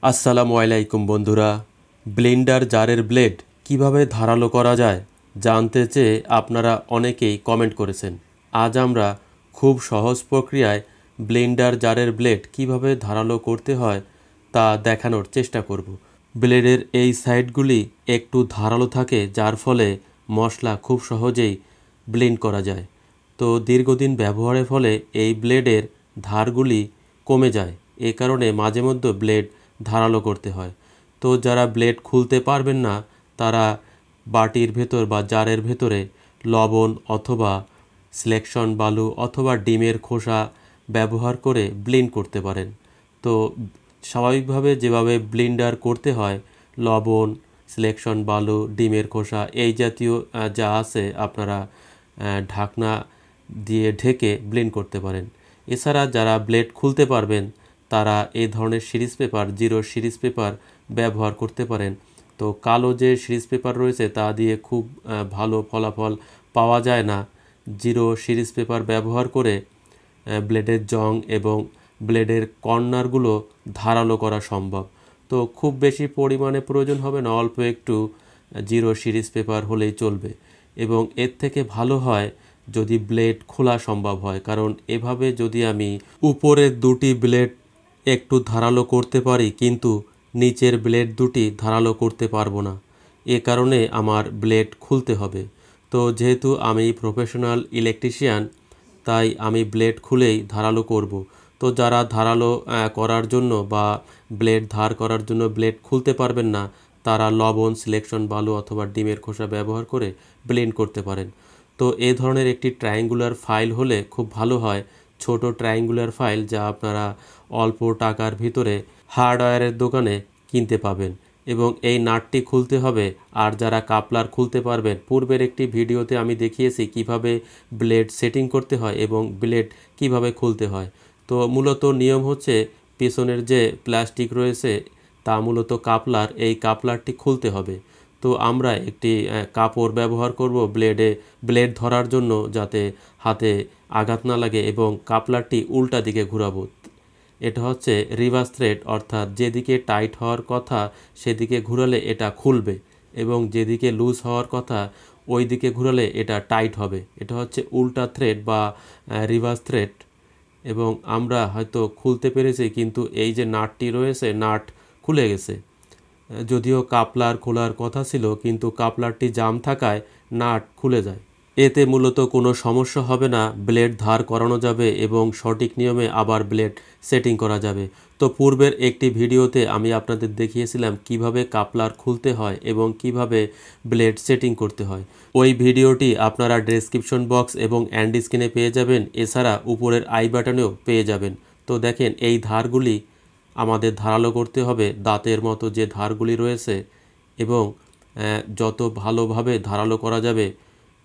আসসালামু আলাইকুম বন্ধুরা। ব্লেন্ডার জারের ব্লেড কিভাবে ধারালো করা যায় জানতে চেয়ে আপনারা অনেকেই কমেন্ট করেছেন। আজ আমরা খুব সহজ প্রক্রিয়ায় ব্লেন্ডার জারের ব্লেড কিভাবে ধারালো করতে হয় তা দেখানোর চেষ্টা করব। ব্লেডের এই সাইডগুলি একটু ধারালো থাকে, যার ফলে মশলা খুব সহজেই ব্লেন্ড করা যায়। তো দীর্ঘদিন ব্যবহারের ফলে এই ব্লেডের ধারগুলি কমে যায়। এ কারণে মাঝে মধ্যে ব্লেড ধারালো করতে হয়। তো যারা ব্লেড খুলতে পারবেন না, তারা বাটির ভেতর বা জারের ভেতরে লবণ অথবা সিলেকশন বালু অথবা ডিমের খোসা ব্যবহার করে ব্লেন্ড করতে পারেন। তো স্বাভাবিকভাবে যেভাবে ব্লেন্ডার করতে হয়, লবণ, সিলেকশন বালু, ডিমের খোসা এই জাতীয় যা আছে আপনারা ঢাকনা দিয়ে ঢেকে ব্লেন্ড করতে পারেন। এছাড়া যারা ব্লেড খুলতে পারবেন তারা এই ধরনের series paper, zero series paper ব্যবহার করতে পারেন। তো কালো যে সিরিজ পেপার রয়েছে তা দিয়ে খুব ভালো ফলাফল পাওয়া যায় না। জিরো সিরিজ পেপার ব্যবহার করে ব্লেডের জং এবং ব্লেডের কর্নারগুলো ধারালো করা সম্ভব। তো খুব বেশি পরিমাণে প্রয়োজন হবে না, অল্প একটু জিরো সিরিজ পেপার হলেই চলবে। এবং এর থেকে ভালো হয় যদি ব্লেড খোলা সম্ভব হয়, কারণ এভাবে যদি আমি উপরের দুটি ব্লেড একটু ধারালো করতে পারি কিন্তু নিচের ব্লেড দুটি ধারালো করতে পারবো না। এ কারণে আমার ব্লেড খুলতে হবে। তো যেহেতু আমি প্রফেশনাল ইলেকট্রিশিয়ান, তাই আমি ব্লেড খুলেই ধারালো করব। তো যারা ধারালো করার জন্য বা ব্লেড ধার করার জন্য ব্লেড খুলতে পারবেন না, তারা লবণ, সিলেকশন বালু অথবা ডিমের খোসা ব্যবহার করে ব্লেন্ড করতে পারেন। তো এই ধরনের একটি ট্রায়াঙ্গুলার ফাইল হলে খুব ভালো হয়। ছোট ট্রায়াঙ্গুলার ফাইল যা আপনারা অল্প টাকার ভিতরে হার্ডওয়্যারের দোকানে কিনতে পাবেন। এবং এই নাটটি খুলতে হবে। আর যারা কাপলার খুলতে পারবেন, পূর্বের একটি ভিডিওতে আমি দেখিয়েছি কিভাবে ব্লেড সেটিং করতে হয় এবং ব্লেড কিভাবে খুলতে হয়। তো মূলত নিয়ম হচ্ছে, পেছনের যে প্লাস্টিক রয়েছে তা মূলত কাপলার, এই কাপলারটি খুলতে হবে। তো আমরা একটি কাপড় ব্যবহার করব ব্লেড ধরার জন্য, যাতে হাতে আঘাত না লাগে, এবং কাপলারটি উল্টা দিকে ঘোরাবো। এটা হচ্ছে রিভার্স থ্রেড, অর্থাৎ যেদিকে টাইট হওয়ার কথা সেদিকে ঘোরালে এটা খুলবে, এবং যেদিকে লুজ হওয়ার কথা ওই দিকে ঘোরালে এটা টাইট হবে। এটা হচ্ছে উল্টা থ্রেড বা রিভার্স থ্রেড। এবং আমরা হয়তো খুলতে পেরেছি, কিন্তু এই যে নাটটি রয়েছে, নাট খুলে গেছে। যদিও কাপলার খোলার কথা ছিল, কিন্তু কাপলারটি জাম থাকায় নাট খুলে যায়। এতে মূলত কোনো সমস্যা হবে না, ব্লেড ধার করানো যাবে এবং সঠিক নিয়মে আবার ব্লেড সেটিং করা যাবে। তো পূর্বের একটি ভিডিওতে আমি আপনাদের দেখিয়েছিলাম কিভাবে কাপলার খুলতে হয় এবং কিভাবে ব্লেড সেটিং করতে হয়। ওই ভিডিওটি আপনারা ডেসক্রিপশন বক্স এবং এন্ড স্ক্রিনে পেয়ে যাবেন, এছাড়া উপরের আই বাটনেও পেয়ে যাবেন। তো দেখেন, এই ধারগুলি আমাদের ধারালো করতে হবে, দাঁতের মতো যে ধারগুলি রয়েছে, এবং যত ভালোভাবে ধারালো করা যাবে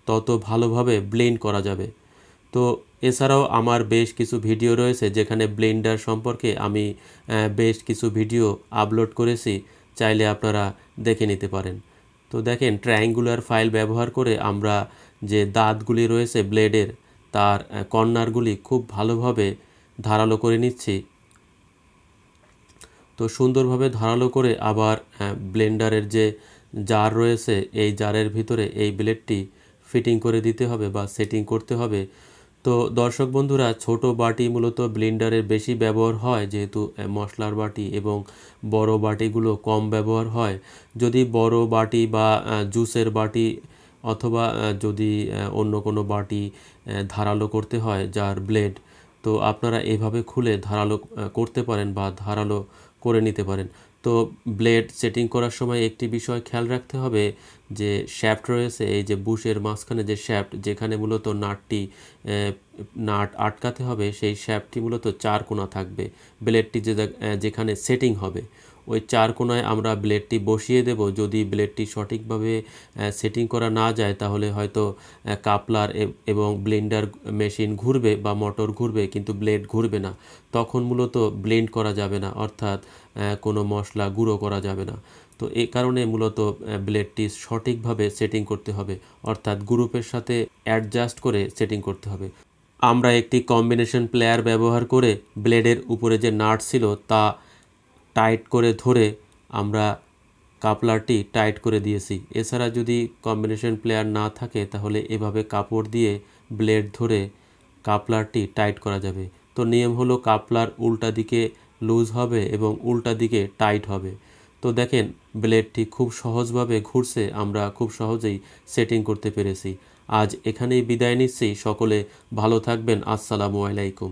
তত ভালোভাবে ব্লেন্ড করা যাবে। তো এছাড়াও আমার বেশ কিছু ভিডিও রয়েছে যেখানে ব্লেন্ডার সম্পর্কে আমি বেশ কিছু ভিডিও আপলোড করেছি, চাইলে আপনারা দেখে নিতে পারেন। তো দেখেন, ট্রায়াঙ্গুলার ফাইল ব্যবহার করে আমরা যে দাঁতগুলি রয়েছে ব্লেডের, তার কর্নারগুলি খুব ভালোভাবে ধারালো করে নিচ্ছি। তো সুন্দরভাবে ধারালো করে আবার ব্লেন্ডারের যে জার রয়েছে, এই জারের ভিতরে এই ব্লেডটি ফিটিং করে দিতে হবে বা সেটিং করতে হবে। তো দর্শক বন্ধুরা, ছোট বাটি মূলত ব্লেন্ডারের বেশি ব্যবহার হয়, যেহেতু মশলার বাটি, এবং বড় বাটিগুলো কম ব্যবহার হয়। যদি বড় বাটি বা জুসের বাটি অথবা যদি অন্য কোনো বাটি ধারালো করতে হয় যার ব্লেড, তো আপনারা এভাবে খুলে ধারালো করতে পারেন বা ধারালো করে নিতে পারেন। তো ব্লেড সেটিং করার সময় একটি বিষয় খেয়াল রাখতে হবে, যে শ্যাফট রয়েছে, এই যে বুশের মাঝখানে যে শ্যাফট, যেখানে মূলত নাট আটকাতে হবে, সেই শ্যাফটটি মূলত চার কোণা থাকবে। ব্লেডটি যেখানে সেটিং হবে ওই চার কোণায় আমরা ব্লেডটি বসিয়ে দেব। যদি ব্লেডটি সঠিকভাবে সেটিং করা না যায়, তাহলে হয়তো কাপলার এবং ব্লেন্ডার মেশিন ঘুরবে বা মোটর ঘুরবে, কিন্তু ব্লেড ঘুরবে না। তখন মূলত ব্লেন্ড করা যাবে না, অর্থাৎ কোনো মশলা গুঁড়ো করা যাবে না। তো এই কারণে মূলত ব্লেডটি সঠিকভাবে সেটিং করতে হবে, অর্থাৎ গ্রুপের সাথে অ্যাডজাস্ট করে সেটিং করতে হবে। আমরা একটি কম্বিনেশন প্লেয়ার ব্যবহার করে ব্লেডের উপরে যে নাট ছিল তা টাইট করে ধরে আমরা কাপলারটি টাইট করে দিয়েছি। এছাড়া যদি কম্বিনেশন প্লেয়ার না থাকে তাহলে এভাবে কাপড় দিয়ে ব্লেড ধরে কাপলারটি টাইট করা যাবে। তো নিয়ম হলো কাপলার উল্টা দিকে লুজ হবে এবং উল্টা দিকে টাইট হবে। তো দেখেন ব্লেডটি খুব সহজভাবে ঘুরছে, আমরা খুব সহজেই সেটিং করতে পেরেছি। আজ এখানেই বিদায় নিচ্ছি। সকলে ভালো থাকবেন। আসসালামু আলাইকুম।